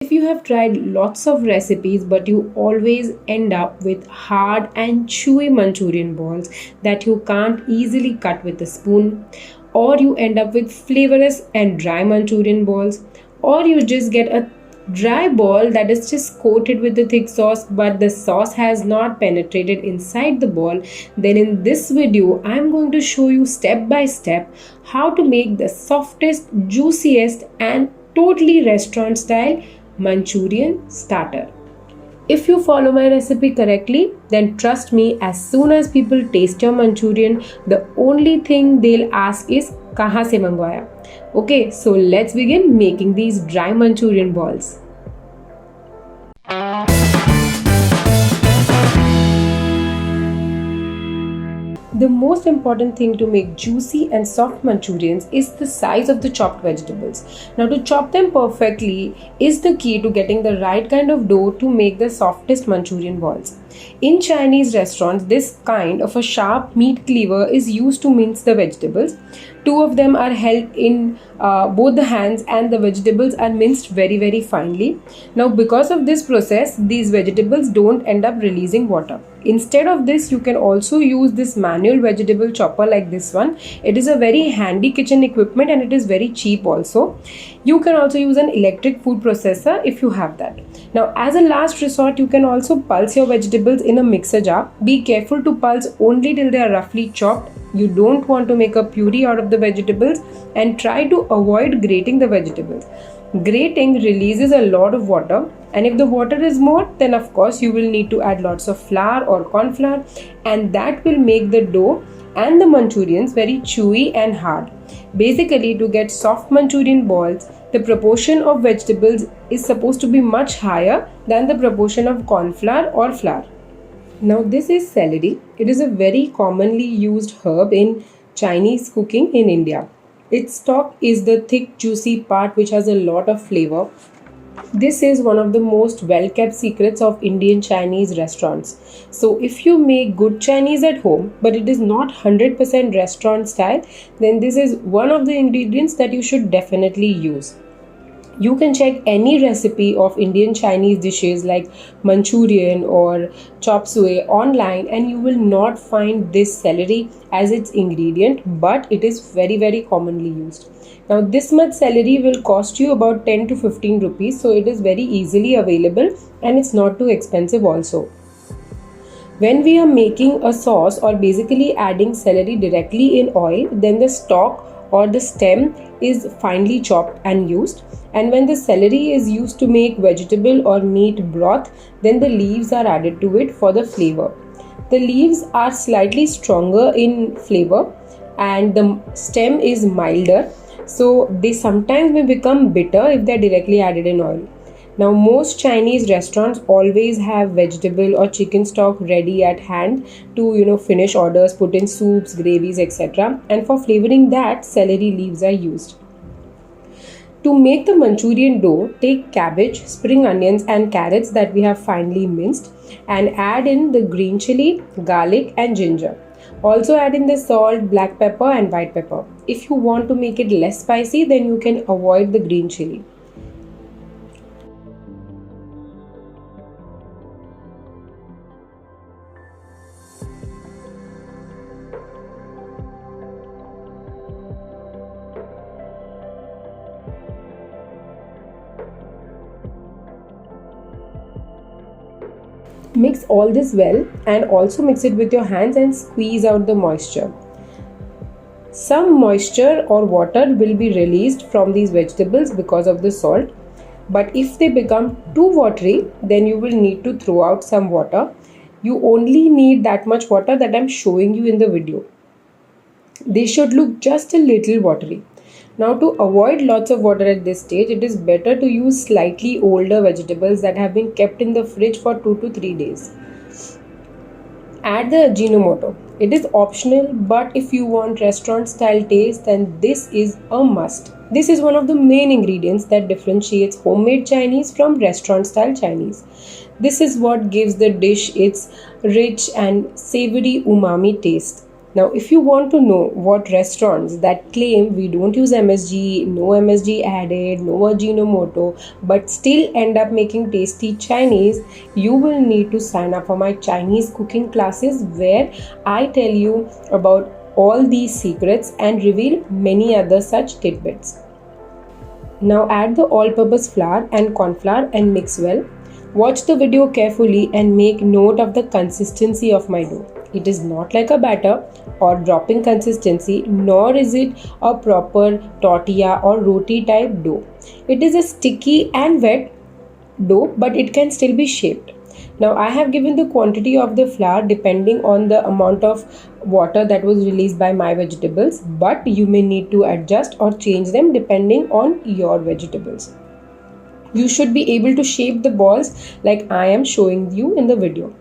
If you have tried lots of recipes but you always end up with hard and chewy Manchurian balls that you can't easily cut with a spoon, or you end up with flavorless and dry Manchurian balls, or you just get a dry ball that is just coated with the thick sauce but the sauce has not penetrated inside the ball, then in this video I'm going to show you step by step how to make the softest, juiciest and totally restaurant style Manchurian starter. If you follow my recipe correctly, then trust me, as soon as people taste your Manchurian, the only thing they'll ask is kahan se mangwaya. Okay, so let's begin making these dry Manchurian balls. The most important thing to make juicy and soft Manchurians is the size of the chopped vegetables. Now, to chop them perfectly is the key to getting the right kind of dough to make the softest Manchurian balls. In Chinese restaurants, this kind of a sharp meat cleaver is used to mince the vegetables. Two of them are held in both the hands and the vegetables are minced very finely. Now, because of this process, these vegetables don't end up releasing water. Instead of this, you can also use this manual vegetable chopper like this one. It is a very handy kitchen equipment and it is very cheap also. You can also use an electric food processor if you have that. Now, as a last resort, you can also pulse your vegetables in a mixer jar. Be careful to pulse only till they are roughly chopped. You don't want to make a puree out of the vegetables and try to avoid grating the vegetables. Grating releases a lot of water, and if the water is more, then of course you will need to add lots of flour or corn flour, and that will make the dough and the Manchurians very chewy and hard. Basically, to get soft Manchurian balls, the proportion of vegetables is supposed to be much higher than the proportion of corn flour or flour. Now, this is celery. It is a very commonly used herb in Chinese cooking in India. Its stalk is the thick, juicy part which has a lot of flavor. This is one of the most well-kept secrets of Indian Chinese restaurants. So, if you make good Chinese at home, but it is not 100% restaurant style, then this is one of the ingredients that you should definitely use. You can check any recipe of Indian Chinese dishes like Manchurian or chop suey online and you will not find this celery as its ingredient, but it is very commonly used. Now, this much celery will cost you about 10 to 15 rupees, so it is very easily available and it's not too expensive also. When we are making a sauce or basically adding celery directly in oil, then the stalk or the stem is finely chopped and used, and when the celery is used to make vegetable or meat broth, then the leaves are added to it for the flavor. The leaves are slightly stronger in flavor and the stem is milder, so they sometimes may become bitter if they are directly added in oil. Now, most Chinese restaurants always have vegetable or chicken stock ready at hand to finish orders, put in soups, gravies, etc. And for flavoring that, celery leaves are used. To make the Manchurian dough, take cabbage, spring onions and carrots that we have finely minced and add in the green chili, garlic and ginger. Also add in the salt, black pepper and white pepper. If you want to make it less spicy, then you can avoid the green chili. Mix all this well and also mix it with your hands and squeeze out the moisture. Some moisture or water will be released from these vegetables because of the salt, but if they become too watery, then you will need to throw out some water. You only need that much water that I'm showing you in the video. They should look just a little watery. Now, to avoid lots of water at this stage, it is better to use slightly older vegetables that have been kept in the fridge for 2 to 3 days. Add the Ajinomoto. It is optional, but if you want restaurant style taste, then this is a must. This is one of the main ingredients that differentiates homemade Chinese from restaurant style Chinese. This is what gives the dish its rich and savory umami taste. Now, if you want to know what restaurants that claim we don't use MSG, no MSG added, no Ajinomoto, but still end up making tasty Chinese, you will need to sign up for my Chinese cooking classes where I tell you about all these secrets and reveal many other such tidbits. Now add the all-purpose flour and corn flour and mix well. Watch the video carefully and make note of the consistency of my dough. It is not like a batter or dropping consistency, nor is it a proper tortilla or roti type dough. It is a sticky and wet dough, but it can still be shaped. Now I have given the quantity of the flour depending on the amount of water that was released by my vegetables, but you may need to adjust or change them depending on your vegetables. You should be able to shape the balls like I am showing you in the video.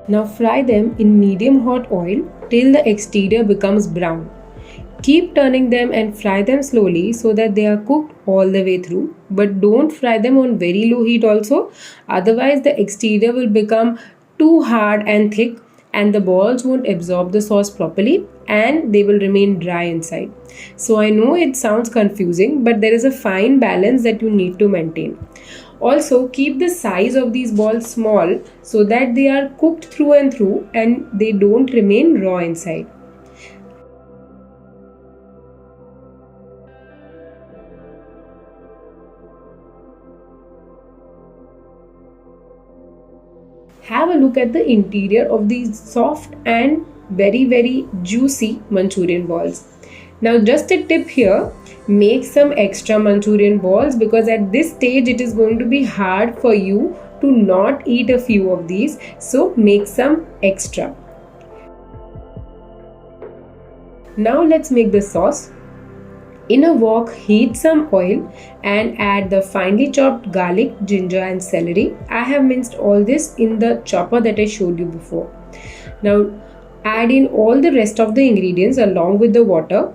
Now fry them in medium hot oil till the exterior becomes brown. Keep turning them and fry them slowly so that they are cooked all the way through, but don't fry them on very low heat also, otherwise the exterior will become too hard and thick and the balls won't absorb the sauce properly and they will remain dry inside. So I know it sounds confusing, but there is a fine balance that you need to maintain. Also, keep the size of these balls small so that they are cooked through and through and they don't remain raw inside. Have a look at the interior of these soft and very juicy Manchurian balls. Now just a tip here, make some extra Manchurian balls because at this stage it is going to be hard for you to not eat a few of these, so make some extra. Now let's make the sauce. In a wok, heat some oil and add the finely chopped garlic, ginger and celery. I have minced all this in the chopper that I showed you before. Now add in all the rest of the ingredients along with the water.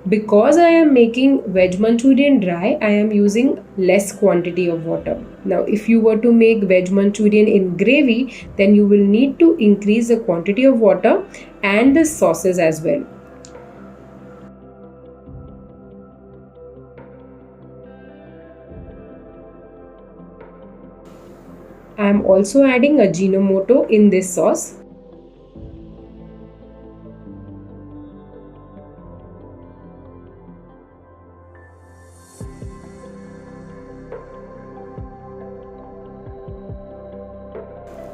Because I am making veg Manchurian dry, I am using less quantity of water. Now if you were to make veg Manchurian in gravy, then you will need to increase the quantity of water and the sauces as well. I am also adding Ajinomoto in this sauce.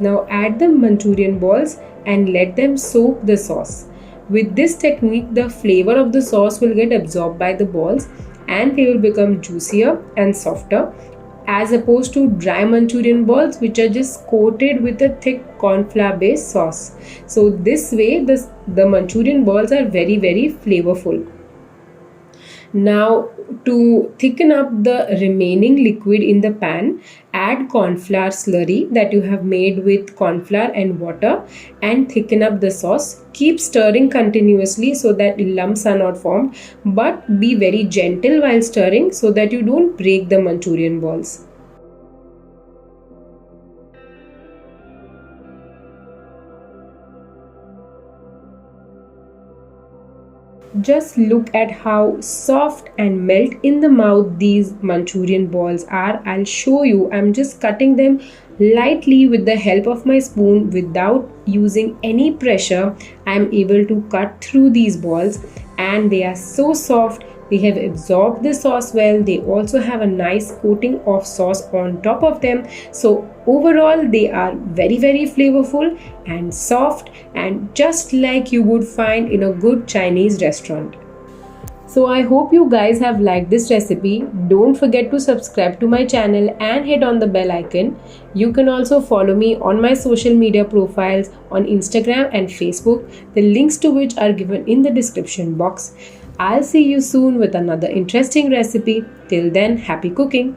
Now add the Manchurian balls and let them soak the sauce. With this technique, the flavor of the sauce will get absorbed by the balls and they will become juicier and softer, as opposed to dry Manchurian balls which are just coated with a thick corn flour based sauce. So this way the Manchurian balls are very flavorful. Now to thicken up the remaining liquid in the pan, add corn flour slurry that you have made with corn flour and water and thicken up the sauce. Keep stirring continuously so that lumps are not formed, but be very gentle while stirring so that you don't break the Manchurian balls. Just look at how soft and melt in the mouth these Manchurian balls are. I'll show you. I'm just cutting them lightly with the help of my spoon without using any pressure. I'm able to cut through these balls and they are so soft. They have absorbed the sauce well. They also have a nice coating of sauce on top of them. So overall they are very flavorful and soft and just like you would find in a good Chinese restaurant. So I hope you guys have liked this recipe. Don't forget to subscribe to my channel and hit on the bell icon. You can also follow me on my social media profiles on Instagram and Facebook, the links to which are given in the description box. I'll see you soon with another interesting recipe. Till then, happy cooking!